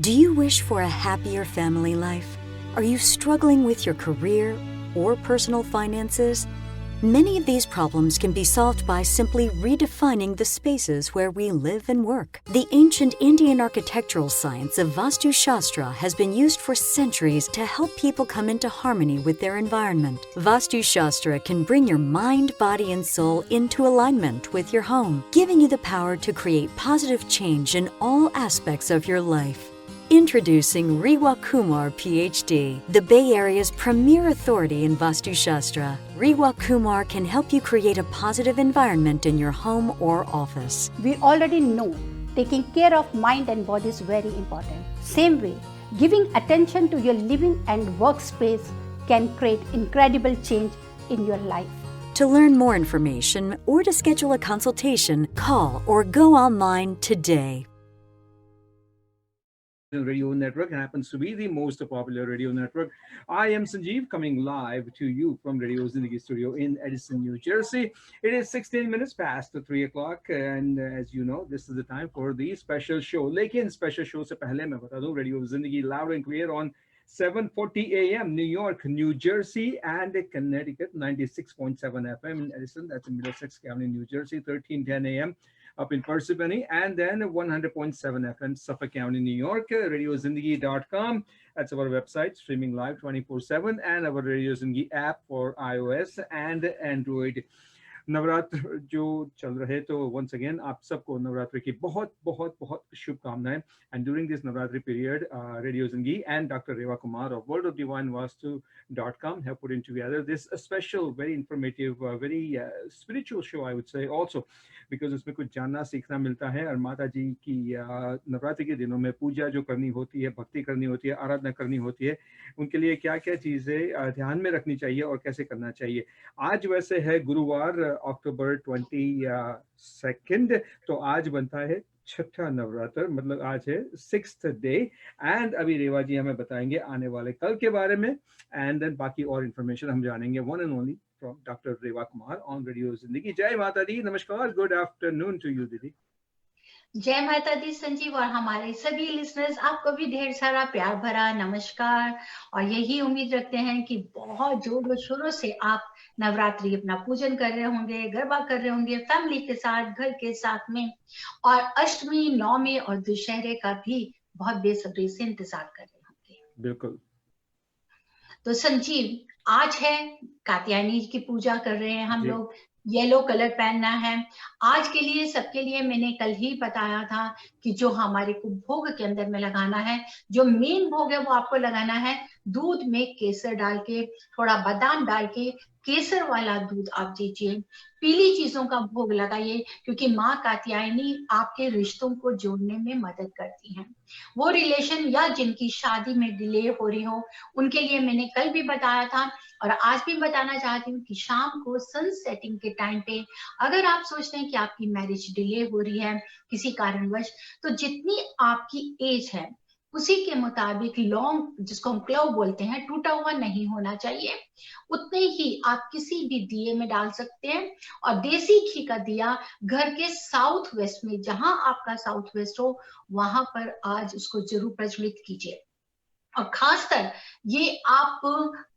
Do you wish for a happier family life? Are you struggling with your career or personal finances? Many of these problems can be solved by simply redefining the spaces where we live and work. The ancient Indian architectural science of Vastu Shastra has been used for centuries to help people come into harmony with their environment. Vastu Shastra can bring your mind, body, and soul into alignment with your home, giving you the power to create positive change in all aspects of your life. Introducing Rewa Kumar, PhD, the Bay Area's premier authority in Vastu Shastra. Rewa Kumar can help you create a positive environment in your home or office. We already know taking care of mind and body is very important. Same way, giving attention to your living and workspace can create incredible change in your life. To learn more information or to schedule a consultation, call or go online today. Radio network happens to be the most popular radio network. I am Sanjeev, coming live to you from Radio Zindagi Studio in Edison, New Jersey. It is 16 minutes past 3 o'clock, and as you know, this is the time for the special show. लेकिन special show से पहले मैं बता दूं, Radio Zindagi loud and clear on 7:40 a.m. New York, New Jersey, and Connecticut, 96.7 FM in Edison, that's in Middlesex County, New Jersey, 13:10 a.m. up in Parsippany, and then 100.7 FM, Suffolk County, New York, radiozindagi.com. That's our website, streaming live 24/7, and our Radio Zindagi app for iOS and Android. Navratra जो चल रहे तो once again आप सबको नवरात्र की बहुत बहुत बहुत शुभकामनाएं. And during this Navratri period, Radio Zindagi and Dr. Rewa Kumar of worldofdivinevastu.com have put in together this special, very informative, very spiritual show, I would say also, because उसमें कुछ जानना सीखना मिलता है. और माता जी की नवरात्रि के दिनों में पूजा जो करनी होती है, भक्ति करनी होती है, आराधना करनी होती है, उनके लिए क्या क्या चीज़ें ध्यान में रखनी चाहिए और कैसे करना चाहिए. आज वैसे है गुरुवार, अक्टूबर 22, तो आज बनता है छठा नवरात्र, मतलब आज है 6th डे. एंड अभी रेवा जी हमें बताएंगे आने वाले कल के बारे में, एंड देन बाकी और इन्फॉर्मेशन हम जानेंगे one and only from doctor Reva Kumar on radio Zindagi. जय माता दी, नमस्कार, गुड आफ्टरनून टू यू दीदी. जय माता दी संजीव, और हमारे सभी लिसनर्स आपको भी ढेर सारा प्यार भरा नमस्कार, और यही उम्मीद रखते हैं कि बहुत जोरों शोरों से आप नवरात्रि अपना पूजन कर रहे होंगे, गरबा कर रहे होंगे फैमिली के साथ, घर के साथ में, और अष्टमी, नवमी और दशहरे का भी बहुत बेसब्री से इंतजार कर रहे होंगे. बिल्कुल. तो संजीव, आज है कात्यायनी की पूजा कर रहे हैं हम लोग. येलो कलर पहनना है आज के लिए, सबके लिए. मैंने कल ही बताया था कि जो हमारे को भोग के अंदर में लगाना है, जो मेन भोग है वो आपको लगाना है दूध में केसर डाल के, थोड़ा बादाम डाल के, केसर वाला दूध आप दीजिए. पीली चीजों का भोग लगाइए, क्योंकि माँ कात्यायनी आपके रिश्तों को जोड़ने में मदद करती हैं. वो रिलेशन या जिनकी शादी में डिले हो रही हो, उनके लिए मैंने कल भी बताया था और आज भी बताना चाहती हूँ कि शाम को सन सेटिंग के टाइम पे अगर आप सोचते हैं कि आपकी मैरिज डिले हो रही है किसी कारणवश, तो जितनी आपकी एज है उसी के मुताबिक लॉन्ग, जिसको हम क्लव बोलते हैं, टूटा हुआ नहीं होना चाहिए, उतने ही आप किसी भी दिए में डाल सकते हैं. और देसी घी का दिया घर के साउथ वेस्ट में, जहां आपका साउथ वेस्ट हो, वहां पर आज उसको जरूर प्रज्वलित कीजिए. और खासकर ये आप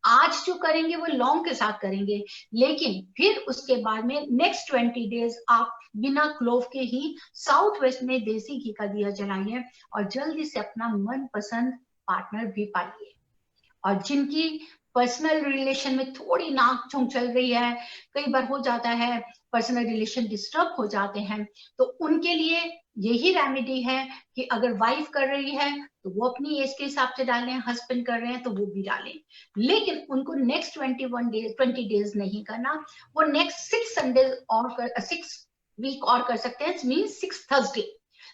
आज जो करेंगे वो लौंग के साथ करेंगे, लेकिन फिर उसके बाद में नेक्स्ट 20 डेज आप बिना क्लोव के ही साउथ वेस्ट में देसी घी का दिया जलाइए, और जल्दी से अपना मनपसंद पार्टनर भी पाइए. और जिनकी पर्सनल रिलेशन में थोड़ी नाक झोंक चल रही है, कई बार हो जाता है पर्सनल रिलेशन डिस्टर्ब हो जाते हैं, तो उनके लिए यही रेमेडी है कि अगर वाइफ कर रही है तो वो अपनी एज के हिसाब से डालें, हस्बैंड कर रहे हैं तो वो भी डालें, लेकिन उनको नेक्स्ट 20 डेज नहीं करना, वो नेक्स्ट 6 संडे और 6 वीक और कर सकते हैं. मींस 6 थर्सडे,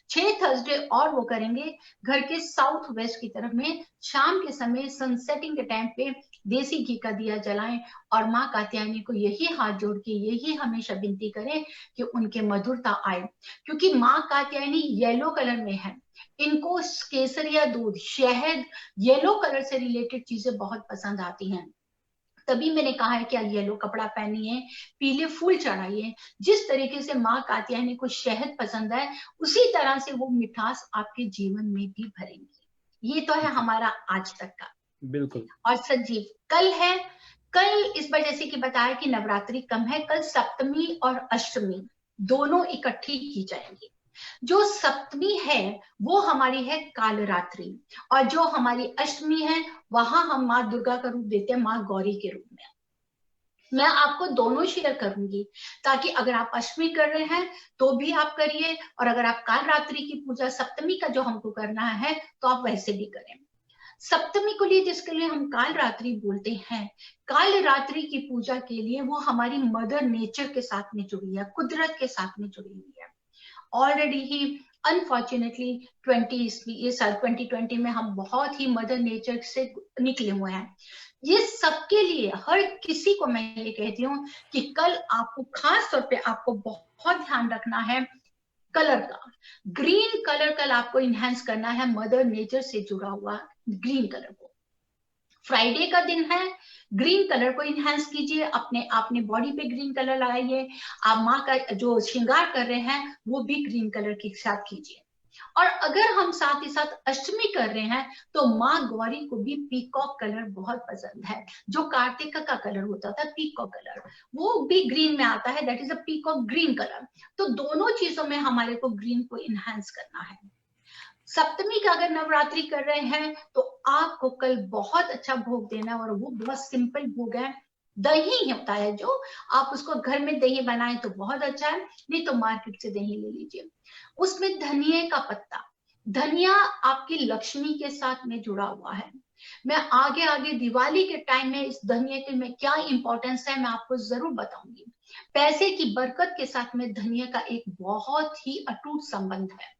6 थर्सडे और वो करेंगे घर के साउथ वेस्ट की तरफ में. शाम के समय सनसेटिंग के टाइम पे देसी घी का दिया जलाएं, और माँ कात्यायनी को यही हाथ जोड़ के यही हमेशा विनती करें कि उनके मधुरता आए, क्योंकि माँ कात्यायनी येलो कलर में है. इनको केसर या दूध, शहद, येलो कलर से रिलेटेड चीजें बहुत पसंद आती हैं. तभी मैंने कहा है कि येलो कपड़ा पहनिए, पीले फूल चढ़ाइए. जिस तरीके से माँ कात्यायनी को शहद पसंद है, उसी तरह से वो मिठास आपके जीवन में भी भरेंगी. ये तो है हमारा आज तक का। बिल्कुल। और संजीव, कल है, कल इस वजह से कि बताया कि नवरात्रि कम है, कल सप्तमी और अष्टमी दोनों इकट्ठी की जाएंगी। जो सप्तमी है वो हमारी है कालरात्रि, और जो हमारी अष्टमी है वहां हम माँ दुर्गा का रूप देते हैं, माँ गौरी के रूप में। मैं आपको दोनों शेयर करूंगी, ताकि अगर आप अष्टमी कर रहे हैं तो भी आप करिए, और अगर आप कालरात्रि की पूजा सप्तमी का जो हमको करना है तो आप वैसे भी करें। सप्तमी को लिए, जिसके लिए हम काल रात्रि बोलते हैं, काल रात्रि की पूजा के लिए वो हमारी मदर नेचर के साथ में जुड़ी है, कुदरत के साथ में जुड़ी हुई है। ऑलरेडी ही अनफॉर्चुनेटली 2020 में हम बहुत ही मदर नेचर से निकले हुए हैं। ये सबके लिए, हर किसी को मैं ये कहती हूँ कि कल आपको खास तौर पे आपको बहुत ध्यान रखना है कलर का। ग्रीन कलर कल आपको इनहेंस करना है, मदर नेचर से जुड़ा हुआ ग्रीन कलर को। फ्राइडे का दिन है, ग्रीन कलर को इनहेंस कीजिए, अपने बॉडी पे ग्रीन कलर लगाइए। आप माँ का जो श्रृंगार कर रहे हैं वो भी ग्रीन कलर के साथ कीजिए। और अगर हम साथ ही साथ अष्टमी कर रहे हैं तो माँ गौरी को भी पीकॉक कलर बहुत पसंद है, जो कार्तिका का कलर होता था पीकॉक कलर, वो भी ग्रीन में आता है, that is a peacock green colour. तो दोनों चीजों में हमारे को ग्रीन को इनहेंस करना है। सप्तमी का अगर नवरात्रि कर रहे हैं तो आपको कल बहुत अच्छा भोग देना है, और वो बहुत सिंपल भोग है। दही होता है, जो आप उसको घर में दही बनाएं तो बहुत अच्छा है, नहीं तो मार्केट से दही ले लीजिए। उसमें धनिया का पत्ता, धनिया आपकी लक्ष्मी के साथ में जुड़ा हुआ है। मैं आगे आगे दिवाली के टाइम में इस धनिया के में क्या इंपॉर्टेंस है मैं आपको जरूर बताऊंगी। पैसे की बरकत के साथ में धनिया का एक बहुत ही अटूट संबंध है।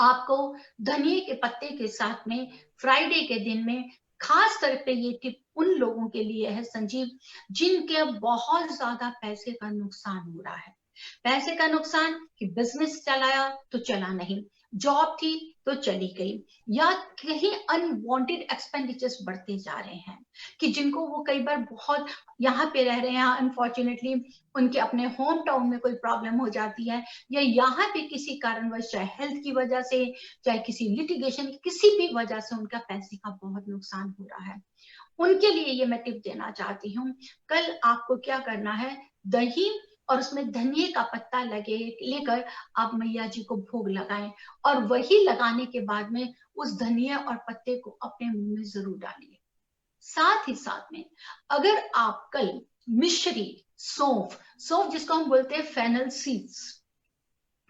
आपको धनिया के पत्ते के साथ में फ्राइडे के दिन में, खास तौर पे ये टिप उन लोगों के लिए है संजीव, जिनके बहुत ज्यादा पैसे का नुकसान हो रहा है। पैसे का नुकसान कि बिजनेस चलाया तो चला नहीं, जॉब थी तो चली गई, या कहीं अनवांटेड एक्सपेंडिचर्स बढ़ते जा रहे हैं, कि जिनको वो कई बार बहुत यहाँ पे रह रहे हैं, अनफॉर्चुनेटली उनके अपने होम टाउन में कोई प्रॉब्लम हो जाती है, या यहाँ पे किसी कारणवश, चाहे हेल्थ की वजह से, चाहे किसी लिटिगेशन, किसी भी वजह से उनका पैसे का बहुत नुकसान हो रहा है। उनके लिए ये मैं टिप देना चाहती हूँ। कल आपको क्या करना है, दही और उसमें धनिया का पत्ता लेकर आप मैया जी को भोग लगाएं, और वही लगाने के बाद में उस धनिया और पत्ते को अपने मुंह में जरूर डालिए। साथ ही साथ में अगर आप कल मिश्री, सौंफ जिसको हम बोलते हैं फेनल सीड्स,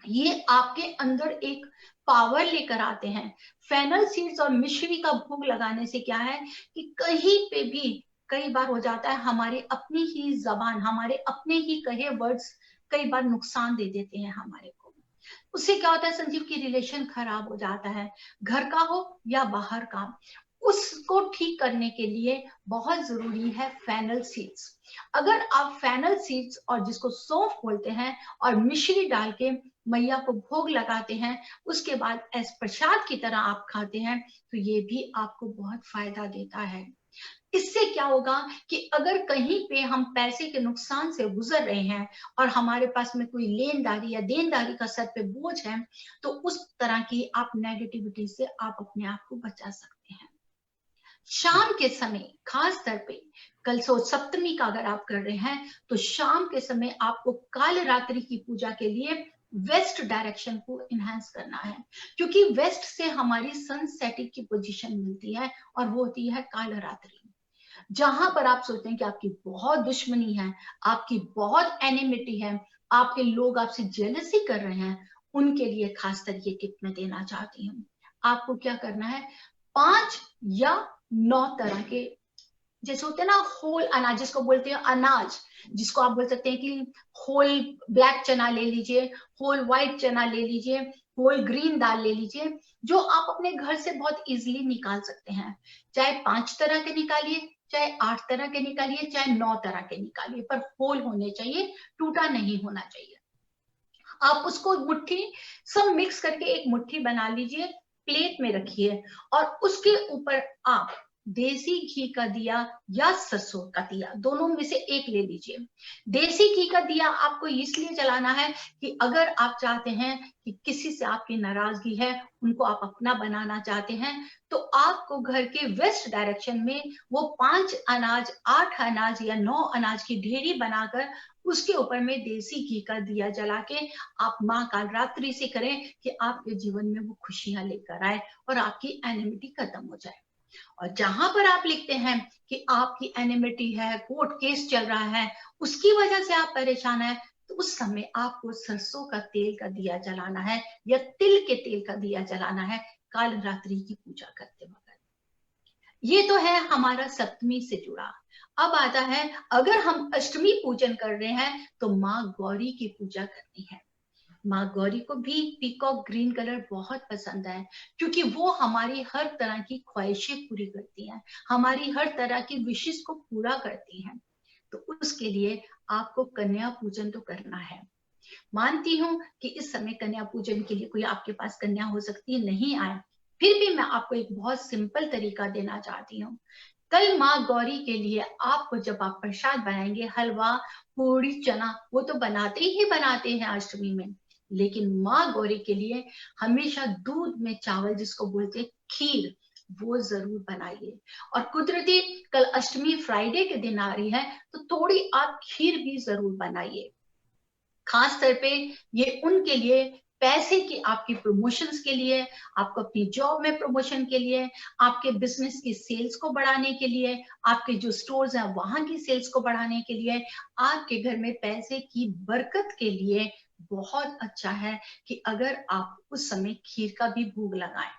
ये आपके अंदर एक पावर लेकर आते हैं। फेनल सीड्स और मिश्री का भोग लगाने से क्या है कि कहीं पे भी कई बार हो जाता है, हमारे अपनी ही जबान, हमारे अपने ही कहे वर्ड्स कई बार नुकसान दे देते हैं हमारे को। उससे क्या होता है संजीव की रिलेशन खराब हो जाता है, घर का हो या बाहर का। उसको ठीक करने के लिए बहुत जरूरी है फेनल सीड्स। अगर आप फेनल सीड्स और जिसको सौंफ बोलते हैं और मिश्री डाल के मैया को भोग लगाते हैं, उसके बाद एस प्रसाद की तरह आप खाते हैं, तो ये भी आपको बहुत फायदा देता है। इससे क्या होगा कि अगर कहीं पे हम पैसे के नुकसान से गुजर रहे हैं और हमारे पास में कोई लेनदारी या देनदारी का सर पे बोझ है, तो उस तरह की आप नेगेटिविटी से आप अपने आप को बचा सकते हैं। शाम के समय खास तौर पे कल सप्तमी का अगर आप कर रहे हैं तो शाम के समय आपको काल रात्रि की पूजा के लिए वेस्ट डायरेक्शन को इनहेंस करना है, क्योंकि वेस्ट से हमारी सन सेटिंग की पोजीशन मिलती है और वो होती है काल रात्रि। जहां पर आप सोचते हैं कि आपकी बहुत दुश्मनी है, आपकी बहुत एनिमिटी है, आपके लोग आपसे जेलसी कर रहे हैं, उनके लिए खासकर ये टिप मैं देना चाहती हूँ। आपको क्या करना है, 5 या 9 तरह के जैसे होते हैं ना होल अनाज, जिसको बोलते हैं अनाज, जिसको आप बोल सकते हैं कि होल ब्लैक चना ले लीजिए, होल व्हाइट चना ले लीजिए, होल ग्रीन दाल ले लीजिए, जो आप अपने घर से बहुत इजीली निकाल सकते हैं। चाहे 5 तरह के निकालिए, चाहे 8 तरह के निकालिए, चाहे 9 तरह के निकालिए, पर होल होने चाहिए, टूटा नहीं होना चाहिए। आप उसको मुट्ठी सब मिक्स करके एक मुट्ठी बना लीजिए, प्लेट में रखिए, और उसके ऊपर आप देसी घी का दिया या सरसों का दिया, दोनों में से एक ले लीजिए। देसी घी का दिया आपको इसलिए जलाना है कि अगर आप चाहते हैं कि किसी से आपकी नाराजगी है, उनको आप अपना बनाना चाहते हैं, तो आपको घर के वेस्ट डायरेक्शन में वो 5 अनाज, 8 अनाज या 9 अनाज की ढेरी बनाकर उसके ऊपर में देसी घी का दिया जला के आप माँ कालरात्रि से करें कि आपके जीवन में वो खुशियां लेकर आए और आपकी एनिमिटी खत्म हो जाए। और जहां पर आप लिखते हैं कि आपकी एनिमिटी है, कोर्ट केस चल रहा है, उसकी वजह से आप परेशान है, तो उस समय आपको सरसों का तेल का दिया जलाना है या तिल के तेल का दिया जलाना है कालरात्रि की पूजा करते वक्त। ये तो है हमारा सप्तमी से जुड़ा। अब आता है, अगर हम अष्टमी पूजन कर रहे हैं तो माँ गौरी की पूजा करनी है। माँ गौरी को भी पीकॉक ग्रीन कलर बहुत पसंद है, क्योंकि वो हमारी हर तरह की ख्वाहिशें पूरी करती हैं, हमारी हर तरह की विशेष को पूरा करती हैं। तो उसके लिए आपको कन्या पूजन तो करना है। मानती हूँ कि इस समय कन्या पूजन के लिए कोई आपके पास कन्या हो सकती है नहीं आए, फिर भी मैं आपको एक बहुत सिंपल तरीका देना चाहती हूँ। कल माँ गौरी के लिए आपको जब आप प्रसाद बनाएंगे, हलवा, पूरी, चना, वो तो बनाते ही बनाते हैं अष्टमी में, लेकिन माँ गौरी के लिए हमेशा दूध में चावल, जिसको बोलते हैं खीर, वो जरूर बनाइए। और कुदरती कल अष्टमी फ्राइडे के दिन आ रही है, तो थोड़ी आप खीर भी जरूर बनाइए। खास तौर पे ये उनके लिए, पैसे की आपकी प्रमोशंस के लिए, आपको अपनी जॉब में प्रमोशन के लिए, आपके बिजनेस की सेल्स को बढ़ाने के लिए, आपके जो स्टोर्स हैं वहां की सेल्स को बढ़ाने के लिए, आपके घर में पैसे की बरकत के लिए बहुत अच्छा है कि अगर आप उस समय खीर का भी भोग लगाएं।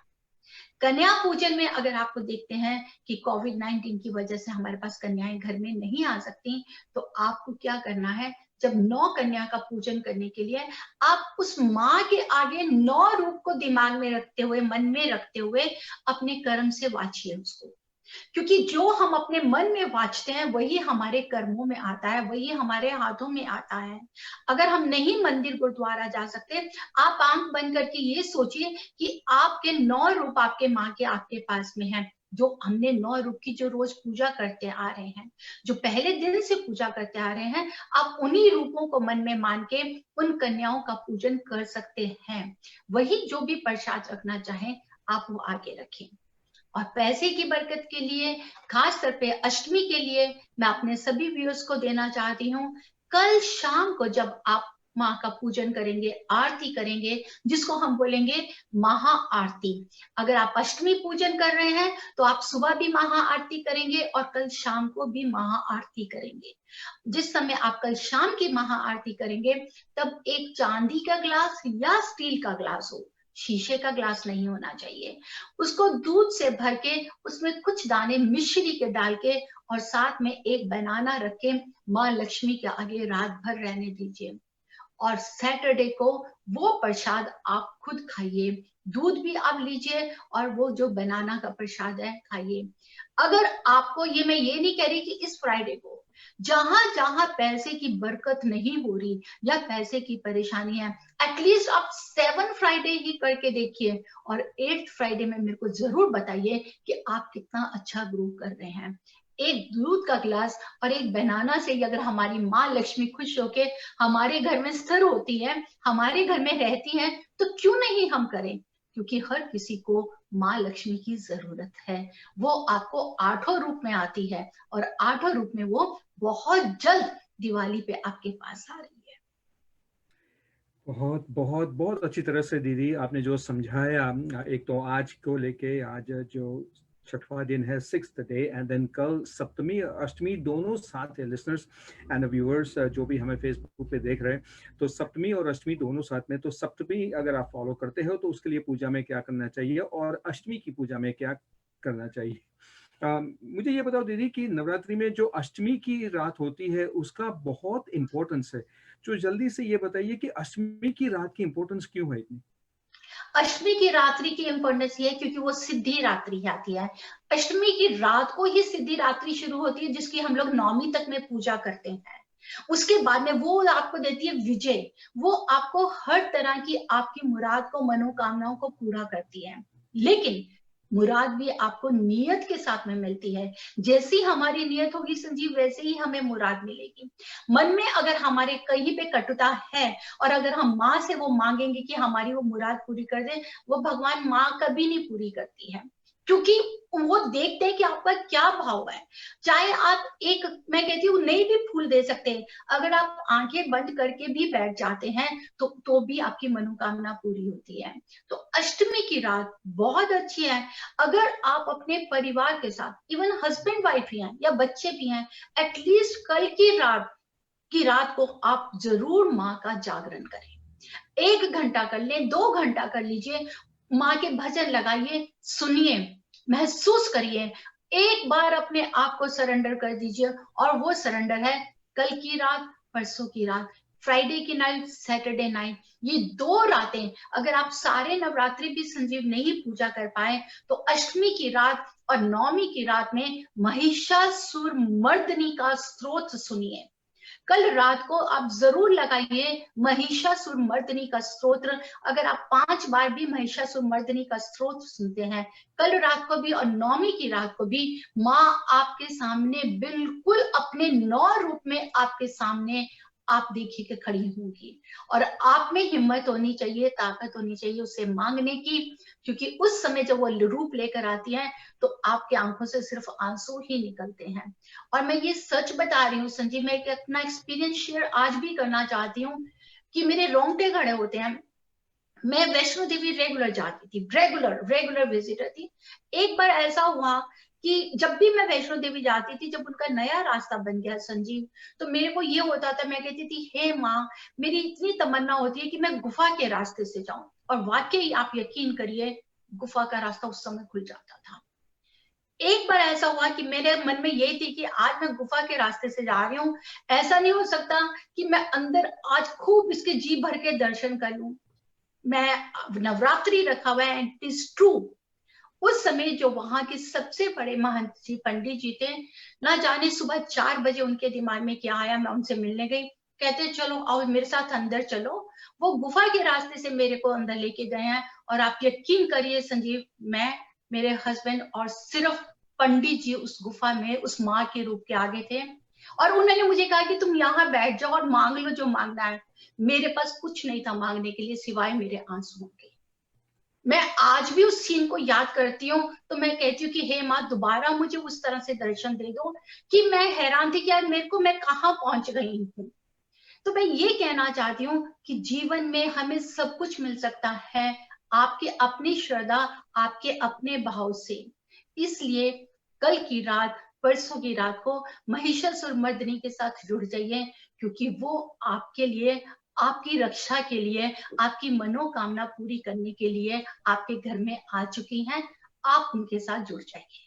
कन्या पूजन में अगर आपको देखते हैं कि कोविड-19 की वजह से हमारे पास कन्याएं घर में नहीं आ सकती, तो आपको क्या करना है, जब 9 कन्या का पूजन करने के लिए आप उस माँ के आगे 9 रूप को दिमाग में रखते हुए, मन में रखते हुए अपने कर्म से वाचिए उसको। क्योंकि जो हम अपने मन में वाचते हैं वही हमारे कर्मों में आता है, वही हमारे हाथों में आता है। अगर हम नहीं मंदिर गुरुद्वारा जा सकते, आप आंख बंद करके ये सोचिए कि आपके 9 रूप आपके माँ के आपके पास में है, जो हमने 9 रूप की जो रोज पूजा करते आ रहे हैं, जो पहले दिन से पूजा करते आ रहे हैं, आप उन्हीं रूपों को मन में मान के उन कन्याओं का पूजन कर सकते हैं। वही जो भी प्रसाद रखना चाहें आप वो आगे रखें। और पैसे की बरकत के लिए, खास तौर पे अष्टमी के लिए, मैं अपने सभी व्यूअर्स को देना चाहती हूँ, कल शाम को जब आप माँ का पूजन करेंगे, आरती करेंगे, जिसको हम बोलेंगे महा आरती। अगर आप अष्टमी पूजन कर रहे हैं तो आप सुबह भी महा आरती करेंगे और कल शाम को भी महा आरती करेंगे। जिस समय आप कल शाम की महा आरती करेंगे, तब एक चांदी का ग्लास या स्टील का ग्लास हो, शीशे का ग्लास नहीं होना चाहिए, उसको दूध से भर के उसमें कुछ दाने मिश्री के डाल के और साथ में एक बनाना रख के माँ लक्ष्मी के आगे रात भर रहने दीजिए। और सैटरडे को वो प्रसाद आप खुद खाइए, दूध भी आप लीजिए और वो जो बनाना का प्रसाद है खाइए। अगर आपको, ये मैं ये नहीं कह रही कि इस फ्राइडे को, जहां जहां पैसे की बरकत नहीं हो रही या पैसे की परेशानी है, एटलीस्ट आप 7 फ्राइडे ही करके देखिए और 8th फ्राइडे में मेरे को जरूर बताइए कि आप कितना अच्छा ग्रो कर रहे हैं। एक दूध का ग्लास और एक बनाना से ही अगर हमारी माँ लक्ष्मी खुश होके हमारे घर में स्थिर होती है, हमारे घर में रहती है, तो क्यों नहीं हम करें? क्योंकि हर किसी को माँ लक्ष्मी की जरूरत है। वो आपको 8 रूप में आती है और 8 रूप में वो बहुत जल्द दिवाली पे आपके पास आ रही है। बहुत बहुत बहुत अच्छी तरह से दीदी आपने जो समझाया, एक तो आज को लेके, आज जो 6वां दिन है, 6th डे, एंड देन कल सप्तमी अष्टमी दोनों साथ है। लिसनर्स एंड व्यूअर्स जो भी हमें फेसबुक पे देख रहे हैं, तो सप्तमी और अष्टमी दोनों साथ में। तो सप्तमी अगर आप फॉलो करते हो तो उसके लिए पूजा में क्या करना चाहिए और अष्टमी की पूजा में क्या करना चाहिए। मुझे ये बताओ दीदी कि नवरात्रि में जो अष्टमी की रात होती है उसका बहुत इंपॉर्टेंस है, जो जल्दी से ये बताइए कि अष्टमी की रात की इंपॉर्टेंस क्यों है इतनी। अष्टमी की रात्रि की इंपॉर्टेंस ये है क्योंकि वो सिद्धि रात्रि आती है। अष्टमी की रात को ही सिद्धि रात्रि शुरू होती है, जिसकी हम लोग नौमी तक में पूजा करते हैं। उसके बाद में वो आपको देती है विजय, वो आपको हर तरह की आपकी मुराद को, मनोकामनाओं को पूरा करती है। लेकिन मुराद भी आपको नियत के साथ में मिलती है। जैसी हमारी नियत होगी संजीव, वैसे ही हमें मुराद मिलेगी। मन में अगर हमारे कहीं पे कटुता है और अगर हम माँ से वो मांगेंगे कि हमारी वो मुराद पूरी कर दे, वो भगवान माँ कभी नहीं पूरी करती है, क्योंकि वो देखते हैं कि आपका क्या भाव है। चाहे आप एक, मैं कहती हूँ, नहीं भी फूल दे सकते हैं, अगर आप आंखें बंद करके भी बैठ जाते हैं तो भी आपकी मनोकामना पूरी होती है। तो अष्टमी की रात बहुत अच्छी है। अगर आप अपने परिवार के साथ, इवन हस्बैंड वाइफ ही हैं या बच्चे भी हैं, एटलीस्ट कल की रात को आप जरूर माँ का जागरण करें। 1 घंटा कर लें, 2 घंटा कर लीजिए, माँ के भजन लगाइए, सुनिए, महसूस करिए, एक बार अपने आप को सरेंडर कर दीजिए। और वो सरेंडर है कल की रात, परसों की रात, फ्राइडे की नाइट, सैटरडे नाइट, ये 2 रातें अगर आप सारे नवरात्रि भी संजीव नहीं पूजा कर पाए तो अष्टमी की रात और नवमी की रात में महिषासुर मर्दनी का स्त्रोत सुनिए। कल रात को आप जरूर लगाइए महिषासुर मर्दनी का स्तोत्र। अगर आप 5 बार भी महिषासुर मर्दनी का स्तोत्र सुनते हैं कल रात को भी और नवमी की रात को भी, माँ आपके सामने बिल्कुल अपने 9 रूप में आपके सामने आप देखिए कि खड़ी होंगी। और आप में हिम्मत होनी चाहिए, ताकत होनी चाहिए उसे मांगने की, क्योंकि उस समय जब वो रूप लेकर आती है तो आपके आंखों से सिर्फ आंसू ही निकलते हैं। और मैं ये सच बता रही हूँ संजीव, मैं एक अपना एक्सपीरियंस शेयर आज भी करना चाहती हूँ कि मेरे रोंगटे खड़े होते हैं। मैं वैष्णो देवी रेगुलर जाती थी, रेगुलर विजिटर थी। एक बार ऐसा हुआ कि जब भी मैं वैष्णो देवी जाती थी, जब उनका नया रास्ता बन गया संजीव, तो मेरे को ये होता था, मैं कहती थी हे माँ, मेरी इतनी तमन्ना होती है कि मैं गुफा के रास्ते से जाऊं। और वाकई आप यकीन करिए, गुफा का रास्ता उस समय खुल जाता था। एक बार ऐसा हुआ कि मेरे मन में यही थी कि आज मैं गुफा के रास्ते से जा रही हूँ, ऐसा नहीं हो सकता कि मैं अंदर आज खूब इसके जी भर के दर्शन कर लूं। मैं नवरात्रि रखा हुआ है, इट इज ट्रू। उस समय जो वहां के सबसे बड़े महंत जी, पंडित जी थे, ना जाने सुबह 4 बजे उनके दिमाग में क्या आया, मैं उनसे मिलने गई। कहते चलो आओ मेरे साथ अंदर चलो। वो गुफा के रास्ते से मेरे को अंदर लेके गए हैं। और आप यकीन करिए संजीव, मैं, मेरे हस्बैंड और सिर्फ पंडित जी उस गुफा में उस माँ के रूप के आगे थे। और उन्होंने मुझे कहा कि तुम यहाँ बैठ जाओ और मांग लो जो मांगना है। मेरे पास कुछ नहीं था मांगने के लिए सिवाय मेरे आंसुओं के। मैं आज भी उस सीन को याद करती हूँ तो मैं कहती हूँ कि हे माँ, दोबारा मुझे उस तरह से दर्शन दे दो कि मैं हैरान थी कि यार मेरे को, मैं कहाँ पहुंच गई हूँ। तो मैं ये कहना चाहती हूँ कि जीवन में हमें सब कुछ मिल सकता है आपके अपनी श्रद्धा, आपके अपने भाव से। इसलिए कल की रात, परसों की रात को महिषासुर मर्दिनी के साथ जुड़ जाइए, क्योंकि वो आपके लिए, आपकी रक्षा के लिए, आपकी मनोकामना पूरी करने के लिए आपके घर में आ चुकी हैं। आप उनके साथ जुड़ जाइए।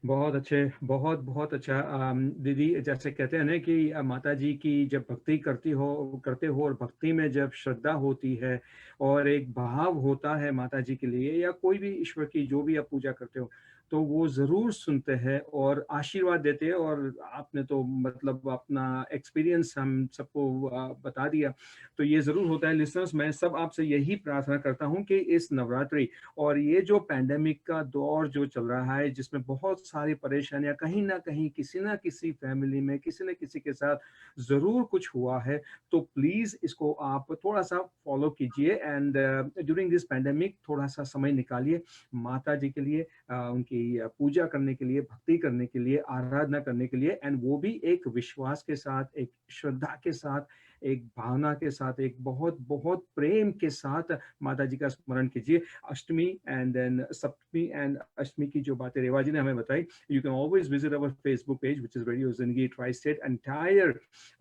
बहुत अच्छे, बहुत बहुत अच्छा। दीदी, जैसे कहते हैं ना कि माता जी की जब भक्ति करते हो और भक्ति में जब श्रद्धा होती है और एक भाव होता है माता जी के लिए या कोई भी ईश्वर की जो भी आप पूजा करते हो, तो वो ज़रूर सुनते हैं और आशीर्वाद देते हैं। और आपने तो मतलब अपना एक्सपीरियंस हम सबको बता दिया। तो ये ज़रूर होता है। लिसनर्स, मैं सब आपसे यही प्रार्थना करता हूँ कि इस नवरात्रि और ये जो पैंडेमिक का दौर जो चल रहा है, जिसमें बहुत सारी परेशानियां कहीं ना कहीं किसी ना किसी फैमिली में किसी न किसी के साथ ज़रूर कुछ हुआ है, तो प्लीज़ इसको आप थोड़ा सा फॉलो कीजिए एंड ड्यूरिंग दिस पैंडेमिक थोड़ा सा समय निकालिए माता जी के लिए, उनकी पूजा करने के लिए, भक्ति करने के लिए, आराधना करने के लिए, एंड वो भी एक विश्वास के साथ, एक श्रद्धा के साथ, एक भावना के साथ, एक बहुत बहुत प्रेम के साथ माता जी का स्मरण कीजिए। Ashtami and then Saptami and Ashtami की जो बातें रेवा जी ने हमें बताई, you can always visit our Facebook page which is radio Zindagi tri state. Entire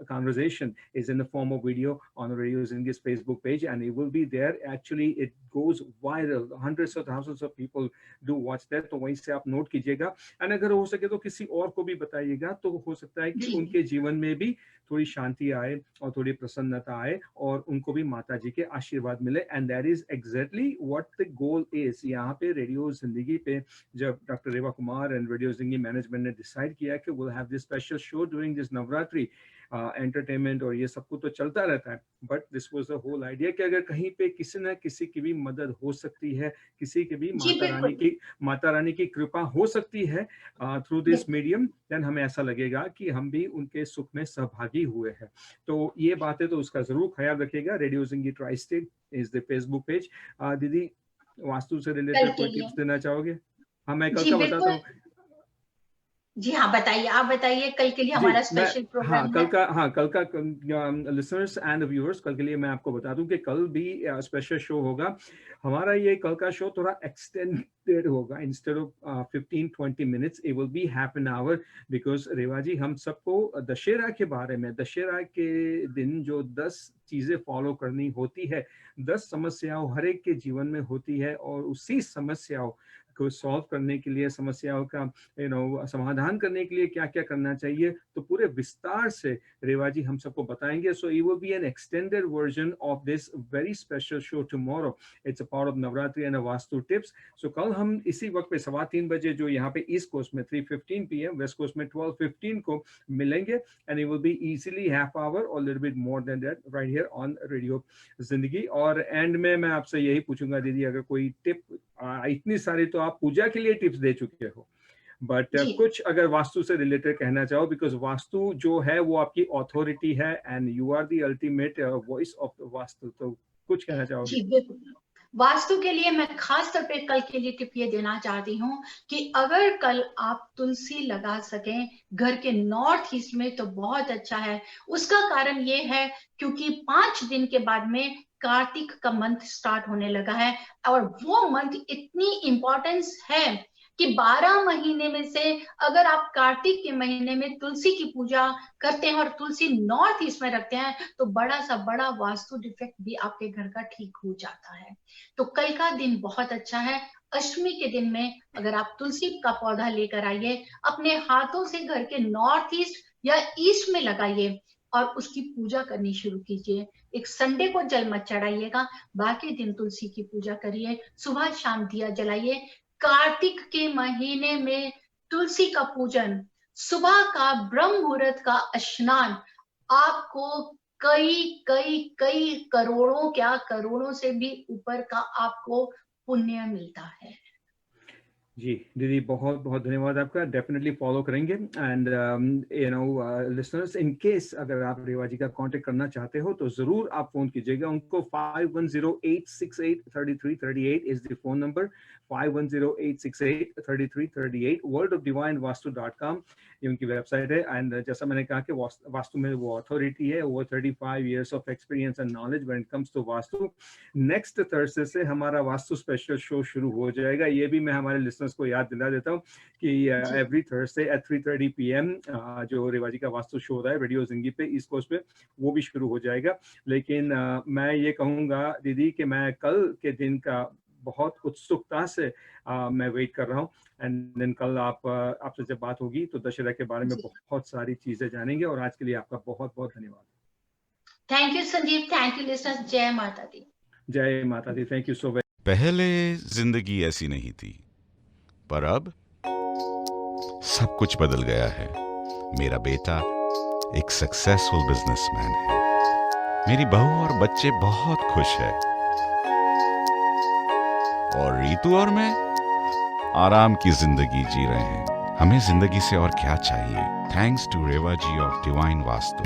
conversation is in the form of video on Radio Zindigi's Facebook page, and it will be there. Actually, it goes viral. Hundreds of thousands of people do watch that. तो वहीं से आप note कीजिएगा, and अगर हो सके तो किसी और को भी बताइएगा, तो हो सकता है कि उनके जीवन में भी थोड़ी शांति आए और थोड़ी प्रसन्नता आए और उनको भी माता जी के आशीर्वाद मिले। And that is exactly what the goal is. यहाँ पे रेडियो जिंदगी पे जब doctor Reva Kumar and radio Zindagi management ने डिसाइड किया कि we'll have this special show during this Navratri, entertainment और ये सब कुछ तो चलता रहता है, but this was the whole idea कि अगर कहीं पे किसी न किसी की भी मदद हो सकती है, किसी की भी जी बिल्कुल माता रानी की कृपा हो सकती है थ्रू दिस बिल्कुल मीडियम, देन हमें ऐसा लगेगा कि हम भी उनके सुख में सहभागी हुए हैं। तो ये बातें तो उसका जरूर ख्याल रखिएगा। Radio Zindagi tri state is the Facebook page. दीदी, वास्तु से कल रिलेटेड के कोई लिए टिप्स देना चाहोगे? हाँ, मैं कल जी का बताता बिल्कुल हूँ। जी हाँ बताइए आप बताइए कल के लिए जी, हमारा मैं स्पेशल प्रोग्राम है कल का लिसनर्स एंड व्यूअर्स, कल के लिए मैं आपको बता दूं कि कल भी स्पेशल शो होगा हमारा। ये कल का शो थोड़ा एक्सटेंडेड होगा, instead of 15-20 minutes it will be half an hour, because Reva ji हम सबको दशहरा के बारे में, दशहरा के दिन जो 10 चीजें फॉलो करनी होती है, 10 समस्याओं हर एक के जीवन में होती है, और उसी समस्याओं को सॉल्व करने के लिए, समस्याओं का समाधान करने के लिए क्या क्या करना चाहिए, तो पूरे विस्तार से रेवा जी हम सबको बताएंगे। So it will be an extended version of this very special show tomorrow. It's a part of Navratri and Vastu tips. So कल हम इसी वक्त पे 3:15 बजे, जो यहाँ पे ईस्ट कोस्ट में 3:15 PM, वेस्ट कोस्ट में 12:15 को मिलेंगे, and it will be easily half hour और little bit more than that right here on radio Zindagi. और एंड में मैं आपसे यही पूछूंगा दीदी, अगर कोई टिप, इतनी सारी तो आप पूजा के लिए टिप्स दे चुके हो, बट जी कुछ अगर वास्तु से रिलेटेड कहना चाहो, बिकॉज वास्तु जो है वो आपकी अथॉरिटी है and you are the ultimate voice of Vastu, तो कुछ कहना चाहोगे? जी बिल्कुल वास्तु के लिए मैं खास तौर पे कल के लिए टिप ये देना चाहती हूँ कि अगर कल आप तुलसी लगा सकें घर के नॉर्थ ईस्ट में तो बहुत अच्छा है। उसका कारण ये है क्योंकि 5 दिन के बाद में कार्तिक का मंथ स्टार्ट होने लगा है, और वो मंथ इतनी इंपॉर्टेंस है कि 12 महीने में से अगर आप कार्तिक के महीने में तुलसी की पूजा करते हैं और तुलसी नॉर्थ ईस्ट में रखते हैं तो बड़ा सा बड़ा वास्तु डिफेक्ट भी आपके घर का ठीक हो जाता है। तो कल का दिन बहुत अच्छा है। अष्टमी के दिन में अगर आप तुलसी का पौधा लेकर आइए, अपने हाथों से घर के नॉर्थ ईस्ट या ईस्ट में लगाइए और उसकी पूजा करनी शुरू कीजिए। एक संडे को जल मत चढ़ाइएगा, बाकी दिन तुलसी की पूजा करिए, सुबह शाम दिया जलाइए। कार्तिक के महीने में तुलसी का पूजन, सुबह का ब्रह्म मुहूर्त का स्नान आपको कई कई कई करोड़ों, क्या करोड़ों से भी ऊपर का आपको पुण्य मिलता है। जी दीदी, बहुत बहुत धन्यवाद आपका, डेफिनेटली फॉलो करेंगे। एंड लिसनर्स, इन केस अगर आप रेवा जी का कांटेक्ट करना चाहते हो तो जरूर आप फोन कीजिएगा उनको। 5108683338 is the phone number, 5108683338। worldofdivinevastu.com ये उनकी वेबसाइट है। एंड जैसा मैंने कहा कि वास्तु में वो अथॉरिटी है, over 35 years of experience and knowledge when it comes to Vastu. Next Thursday से हमारा वास्तु स्पेशल शो शुरू हो जाएगा। ये भी मैं हमारे लिसनर्स को याद दिला देता हूँ कि एवरी थर्सडे एट 3:30 PM जो रेवा जी का वास्तु शो हो रहा है रेडियो जिंदगी पे ईस्ट कोस्ट पे, वो भी शुरू हो जाएगा। लेकिन मैं ये कहूँगा दीदी कि मैं कल के दिन का बहुत उत्सुकता से मैं वेट कर रहा हूँ। एंड देन कल आपसे जब बात होगी तो दशहरा के बारे में बहुत सारी चीजें जानेंगे। और आज के लिए आपका बहुत बहुत धन्यवाद। Thank you Sanjeev, thank you listeners. जय माता दी। जय माता दी, थैंक यू सो मच। पहले जिंदगी ऐसी नहीं थी, पर अब सब कुछ बदल गया है। मेरा बेटा एक सक्सेसफुल बिजनेसमैन है, मेरी बहू और बच्चे बहुत खुश है, और रीतू और मैं आराम की जिंदगी जी रहे हैं। हमें जिंदगी से और क्या चाहिए? Thanks to Reva ji of divine vastu.